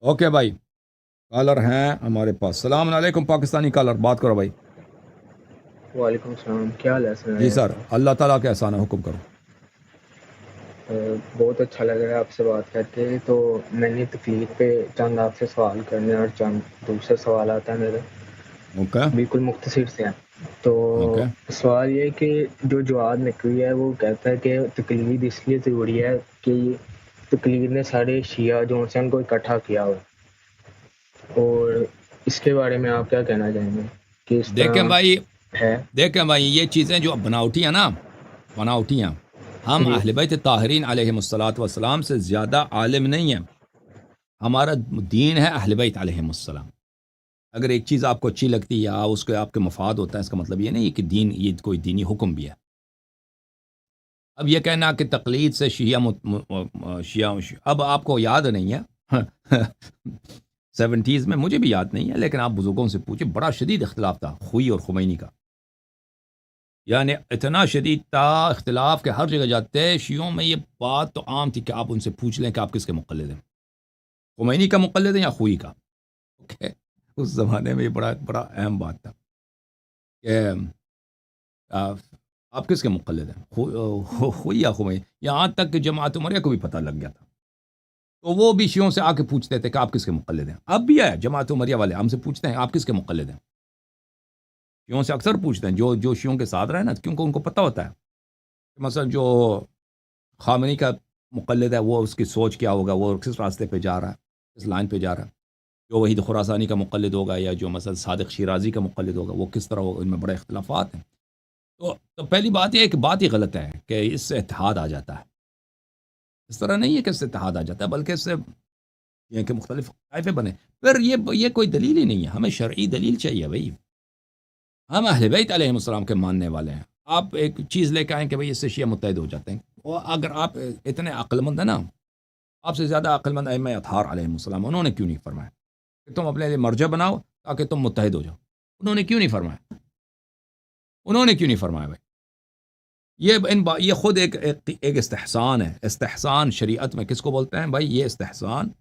Okay भाई, collar हैं हमारे पास। सलाम अलैकुम पाकिस्तानी कॉलर, बात करो भाई। वालेकुम सलाम, क्या हाल है जी सुनाए सर, साहब? अल्लाह ताला के एहसान है, हुक्म करो। बहुत अच्छा लग रहा है आपसे बात करके। तो मैंने तकलीफ पे चंद आपसे सवाल करने और चंद दूसरे सवाल आते हैं मेरे, ओके बिल्कुल मुख्तसर से हैं। तो ओके। सवाल ये है कि जो जवाब निकली है वो कहता है कि तकलीद इसलिए ज़रूरी है कि तकलीद ने सारे शिया जो हैं उनको इकट्ठा किया हो। और इसके बारे में आप क्या कहना चाहेंगे कि इस देखें भाई, तरह है? देखें भाई, ये चीज़ें जो बनावटी हैं ना, बनावटी हैं। हम जी अहले बैत ताहरीन अलैहिमुस्सलात वस्सलाम से ज़्यादा आलिम नहीं हैं। हमारा दीन है अहले बैत अलैहिमुस्सलाम। अगर एक चीज़ आपको अच्छी लगती है या उसके आपके मफाद होता है, इसका मतलब ये नहीं है कि दीन, ये कोई दीनी हुक्म भी है। अब ये कहना कि तकलीद से शिया शिया, अब आपको याद नहीं है। 70s में, मुझे भी याद नहीं है, लेकिन आप बुजुर्गों से पूछे, बड़ा शदीद इख्तलाफ था खुई और खुमैनी का। यानी इतना शदीद था इख्तलाफ के हर जगह जाते शियों में ये बात तो आम थी कि आप उनसे पूछ लें कि आप किसके मुक़ल्लिद हैं, खुमैनी का मुक़ल्लिद हैं या खुई का। ओके, उस ज़माने में ये बड़ा बड़ा अहम बात था कि आ, आप किसके मुक़ल्लिद हैं, खुई या खुमैनी। यहाँ तक कि जमात उमरिया को भी पता लग गया था। तो वो भी शियों से आके पूछते थे कि आप किसके मुक़ल्लिद हैं। अब भी है, जमात उमरिया वाले हमसे पूछते हैं आप किसके मुक़ल्लिद हैं। शियों से अक्सर पूछते हैं, जो जो शियों के साथ रहे ना, क्योंकि उनको पता होता है कि मसलन जो खामनी का मुक़ल्लिद है वो उसकी सोच क्या होगा, वो किस रास्ते पे जा रहा है, किस लाइन पे जा रहा है। जो वहीद खुरासानी का मुक़ल्लिद होगा या जो मसलन सादिक शिराज़ी का मुक़ल्लिद होगा वो किस तरह होगा, इनमें बड़े इख्तिलाफ़ात हैं। तो पहली बात ये है कि बात ही गलत है कि इससे इत्तेहाद आ जाता है। इस तरह नहीं है कि इससे इत्तेहाद आ जाता है, बल्कि इससे ये कि मुख्तलिफ ताइफ़े बने। फिर ये कोई दलील ही नहीं है, हमें शरई दलील चाहिए भई। हम अहले बैत अलैहिस्सलाम के मानने वाले हैं। आप एक चीज़ लेके आएँ कि भई इससे शिया मुत्तहिद हो जाते हैं। और अगर आप इतने अक्लमंद हैं ना, आपसे ज़्यादा अक्लमंद अइम्मा अतहार अलैहिस्सलाम, उन्होंने क्यों नहीं फरमाया कि तुम अपने लिए मर्जा बनाओ ताकि तुम मुत्तहिद हो जाओ? उन्होंने क्यों नहीं फरमाया? उन्होंने क्यों नहीं फरमाया भाई? ये खुद एक इस्तिहसान है। इस्तिहसान शरीयत में किसको बोलते हैं भाई? ये इस्तिहसान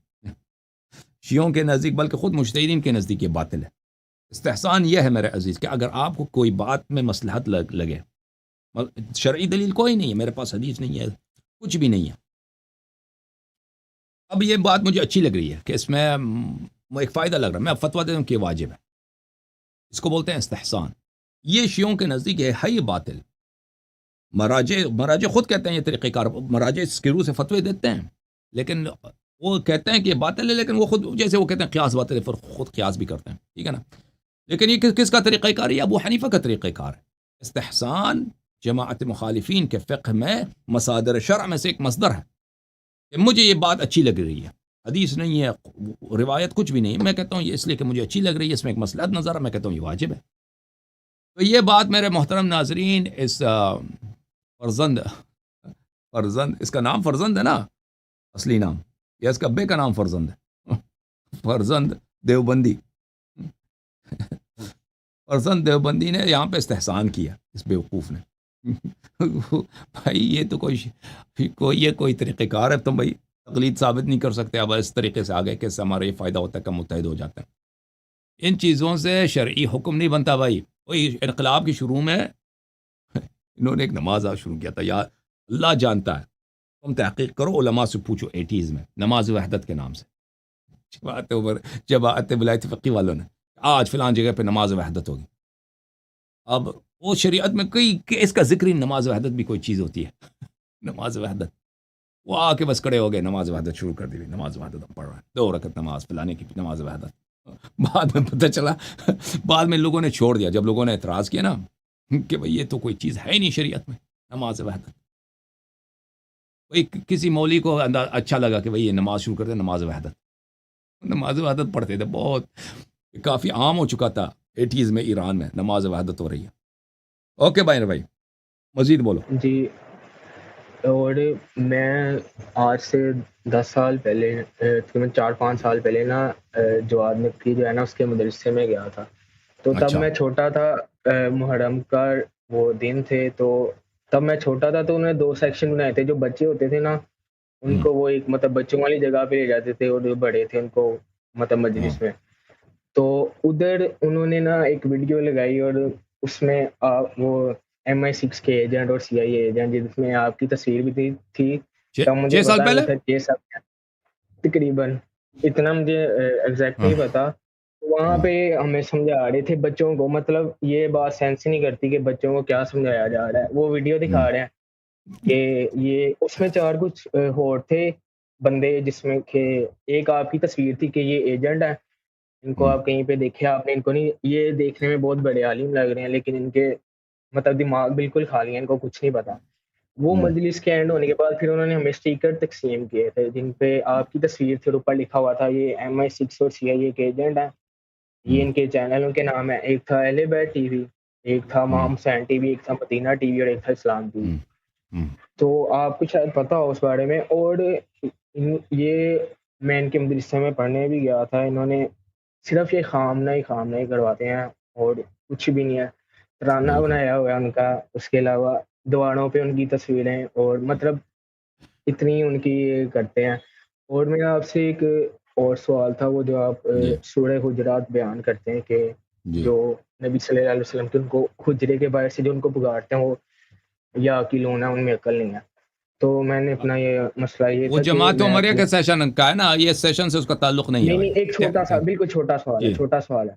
शियों के नज़दीक, बल्कि खुद मुज्तहिदीन के नज़दीक ये बातिल है। इस्तिहसान ये है मेरे अज़ीज़ कि अगर आपको कोई बात में मसलहत लगे, शरई दलील कोई नहीं है, मेरे पास हदीस नहीं है, कुछ भी नहीं है। अब ये बात मुझे अच्छी लग रही है कि इसमें एक फ़ायदा लग रहा है, मैं अब फतवा दे दूँ कि ये वाजिब है। इसको बोलते हैं इस्तिहसान। ये शियों के नज़दीक है ये बातिल। मराजे मराजे खुद कहते हैं ये तरीक़ेकार, मराजे स्किरू से फतवे देते हैं, लेकिन वो कहते हैं कि ये बातिल है, लेकिन वो खुद जैसे वो कहते हैं क़ियास बातिल है, फिर खुद क़ियास भी करते हैं, ठीक है ना? लेकिन ये किसका तरीक़ेकार है? ये अबू हनीफ़ा का तरीक़ेकार है। इस्तिहसान जमाअत मुखालिफिन के फ़िक़्ह में मसादिर शरअ में से एक मसदर है। कि मुझे ये बात अच्छी लग रही है। हदीस नहीं है, रिवायत कुछ भी नहीं है। मैं कहता हूँ ये इसलिए कि मुझे अच्छी लग रही है, इसमें एक मसलहत नज़र है, मैं कहता हूँ ये वाजिब है। तो ये बात मेरे मोहतरम नाज़रीन, इस फ़रज़ंद फ़रज़ंद, इसका नाम फ़रज़ंद है ना असली नाम, या इसके अब्बे का नाम फ़रज़ंद है? फ़रज़ंद देवबंदी। फ़रज़ंद देवबंदी ने यहाँ पे इस्तिहसान किया इस बेवकूफ़ ने। भाई ये तो कोई तरीक़ेकार है, तुम भाई तक़लीद साबित नहीं कर सकते, अब इस तरीके से आ गए कि इससे हमारा ये फ़ायदा होता है कि हम मुत्तहिद हो जाते हैं। इन चीज़ों से शरई हुक्म नहीं बनता भाई। वही इनक़लाब की शुरू में इन्होंने एक नमाज़ शुरू किया था, या अल्लाह जानता है, तुम तहक़ीक़ करो, उलमा से पूछो 80s में, नमाज़ वहदत के नाम से। जमात विलायत फ़क़ीह वालों ने आज फ़लाँ जगह पे नमाज़ वहदत होगी। अब वो शरीयत में कई कि इसका ज़िक्र ही, नमाज़ वहदत भी कोई चीज़ होती है। नमाज़ वहदत, वो आके बस खड़े हो गए, नमाज़ वहदत शुरू कर दी, नमाज़ वहदत हम पढ़ रहे हैं, 2 रकत नमाज़ फ़लाने की नमाज़ वहदत। बाद में पता चला, बाद में लोगों ने छोड़ दिया, जब लोगों ने एतराज़ किया ना कि भई ये तो कोई चीज़ है ही नहीं शरीयत में, नमाज़ वहदत। वही किसी मौलवी को अच्छा लगा कि भई ये नमाज़ शुरू कर दें, नमाज़ वहदत। नमाज़ वहदत पढ़ते थे बहुत, काफ़ी आम हो चुका था 80s में ईरान में, नमाज़ वहदत हो रही है। ओके भाई, मज़ीद बोलो। जी। और मैं आज से 10 साल पहले, तकरीबन 4-5 साल पहले ना, जवाद नकवी जो है ना उसके मदरसे में गया था। तो तब अच्छा, मैं छोटा था, मुहर्रम का वो दिन थे, तो तब मैं छोटा था, तो उन्होंने 2 सेक्शन बनाए थे। जो बच्चे होते थे ना ان کو وہ ایک مطلب بچوں والی جگہ پہ لے جاتے تھے اور جو بڑے تھے ان کو مطلب مجلس میں، تو ادھر انہوں نے نا ایک ویڈیو لگائی اور اس میں وہ MI6 کے ایجنٹ اور CIA ایجنٹ جس میں آپ کی تصویر بھی تھی تو مجھے 6 سال پتا پہلے نہیں تھا 6 سال تقریباً، اتنا مجھے ایگزیکٹ نہیں پتا. وہاں پہ ہمیں سمجھا رہے تھے بچوں کو، مطلب یہ بات سینس نہیں کرتی کہ بچوں کو کیا سمجھایا جا رہا ہے. وہ ویڈیو دکھا رہے ہیں کہ یہ اس میں 4 کچھ اور تھے بندے جس میں کہ ایک آپ کی تصویر تھی کہ یہ ایجنٹ ہے، ان کو آپ کہیں پہ دیکھے، آپ نے ان کو نہیں، یہ دیکھنے میں بہت بڑے عالم لگ رہے ہیں لیکن ان کے مطلب دماغ بالکل خالی ہے، ان کو کچھ نہیں پتا. وہ مجلس کے اینڈ ہونے کے بعد پھر انہوں نے ہمیں اسٹیکر تقسیم کیے تھے جن پہ آپ کی تصویر تھی اور اوپر لکھا ہوا تھا یہ MI6 اور CIA کے ایجنٹ ہیں، یہ ان کے چینلوں کے نام ہیں. ایک تھا اہل بیت ٹی وی، ایک تھا مام حسین ٹی وی، ایک تھا مدینہ ٹی وی اور ایک تھا اسلام ٹی وی. تو آپ کو شاید پتا ہو اس بارے میں. اور یہ میں ان کے مدرسے میں پڑھنے بھی گیا تھا، انہوں نے صرف یہ خامنہ ہی کرواتے ہیں اور کچھ بھی نہیں ہے. ترانہ بنایا ہوا ہے ان کا، اس کے علاوہ دیواروں پہ ان کی تصویریں اور مطلب اتنی ان کی کرتے ہیں. اور میرا آپ سے ایک اور سوال تھا، وہ جو آپ سورہ حجرات بیان کرتے ہیں کہ جو نبی صلی اللہ علیہ وسلم کے ان کو حجرے کے باہر سے جو ان کو پکارتے ہیں وہ یا عقیلون ہے، ان میں عقل نہیں ہے. تو میں نے اپنا یہ مسئلہ یہ وہ تھا کہ جماعت میں عمریہ کے سیشن کا ہے نا، یہ سیشن سے اس کا تعلق نہیں ہے. نہیں ایک چھوٹا سا بالکل چھوٹا سوال ہے.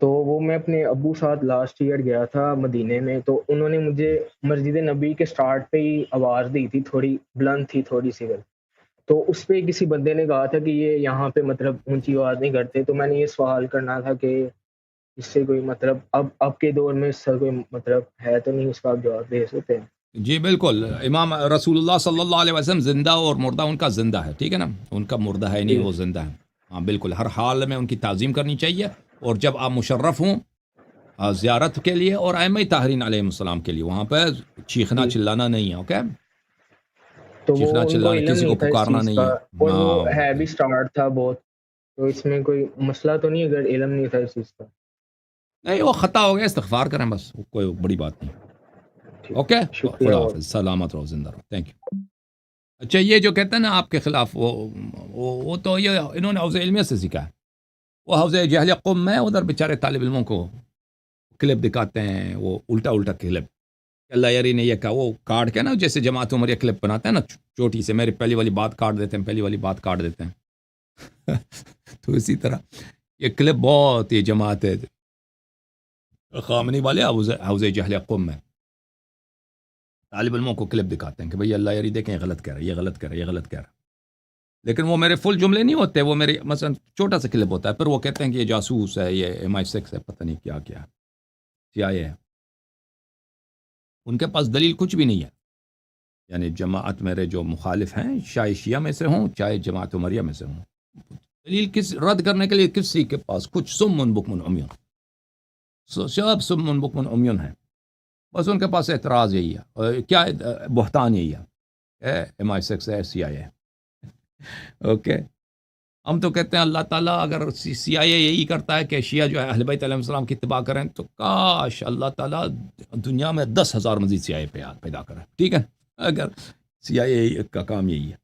تو وہ میں اپنے ابو ساتھ لاسٹ ایئر گیا تھا مدینے میں، تو انہوں نے مجھے مسجد نبی کے سٹارٹ پہ ہی آواز دی تھی، تھوڑی بلند تھی تھوڑی سی. تو اس پہ کسی بندے نے کہا تھا کہ یہ یہاں پہ مطلب اونچی آواز نہیں کرتے. تو میں نے یہ سوال کرنا تھا کہ اس سے کوئی مطلب اب کے دور میں اس کا کوئی مطلب ہے تو نہیں، اس کا آپ جواب دے سکتے ہیں؟ جی بالکل، امام رسول اللہ صلی اللہ علیہ وسلم زندہ اور مردہ ان کا زندہ ہے، ٹھیک ہے نا، ان کا مردہ ہے نہیں، وہ زندہ ہے. ہاں بالکل، ہر حال میں ان کی تعظیم کرنی چاہیے. اور جب آپ مشرف ہوں زیارت کے لیے اور ائمہ طاہرین علیہ السلام کے لیے، وہاں پہ چیخنا چلانا نہیں ہے. اوکے، تو وہ چیخنا ان کو چلانا، علم کسی کو نہیں تھا اس پکارنا چیز نہیں کا، ہے. اور وہ ہے بھی اسٹارٹ تھا بہت، تو اس میں کوئی مسئلہ تو نہیں اگر علم نہیں تھا اس چیز کا؟ نہیں، وہ خطا ہو گیا، استغفار کریں بس، کوئی بڑی بات نہیں. اوکے، شکریہ. خدا حافظ، سلامت رہو، زندہ رہو، تھینک یو. اچھا، یہ جو کہتے ہیں نا آپ کے خلاف، وہ تو یہ انہوں نے حوض علمیہ سے سیکھا ہے. وہ حوض جہل قم میں ادھر بیچارے طالب علموں کو کلپ دکھاتے ہیں، وہ الٹا کلپ. اللہ یاری نے یہ کہا، وہ کاٹ کے نا جیسے جماعت عمریہ کلپ بناتے ہیں نا چوٹی سے، میری پہلی والی بات کاٹ دیتے ہیں تو اسی طرح یہ کلپ بہت، یہ جماعت ہے خامنی والے حوض جہل قم میں طالب علموں کو کلپ دکھاتے ہیں کہ بھئی اللہ یاری دیکھیں، یہ غلط کہہ رہا ہے. لیکن وہ میرے فل جملے نہیں ہوتے، وہ میرے مثلا چھوٹا سا کلپ ہوتا ہے، پھر وہ کہتے ہیں کہ یہ جاسوس ہے، یہ MI6 ہے، پتہ نہیں کیا CIA ہے. ان کے پاس دلیل کچھ بھی نہیں ہے. یعنی جماعت میرے جو مخالف ہیں، چاہے شیعہ میں سے ہوں چاہے جماعت عمریہ میں سے ہوں، دلیل کس رد کرنے کے لیے کسی کے پاس کچھ سم بکم عمیون، سب سم بکم عمیون ہیں. بس ان کے پاس اعتراض یہی ہے، کیا بہتان یہی ہے، MI6 ہے، CIA ہے. اوکے، ہم تو کہتے ہیں اللہ تعالیٰ اگر CIA یہی کرتا ہے کہ شیعہ جو ہے اہل بیت علیہ السلام کی اتباع کریں، تو کاش اللہ تعالیٰ دنیا میں 10,000 مزید CIA پیدا کرے. ٹھیک ہے، اگر CIA کا کام یہی ہے.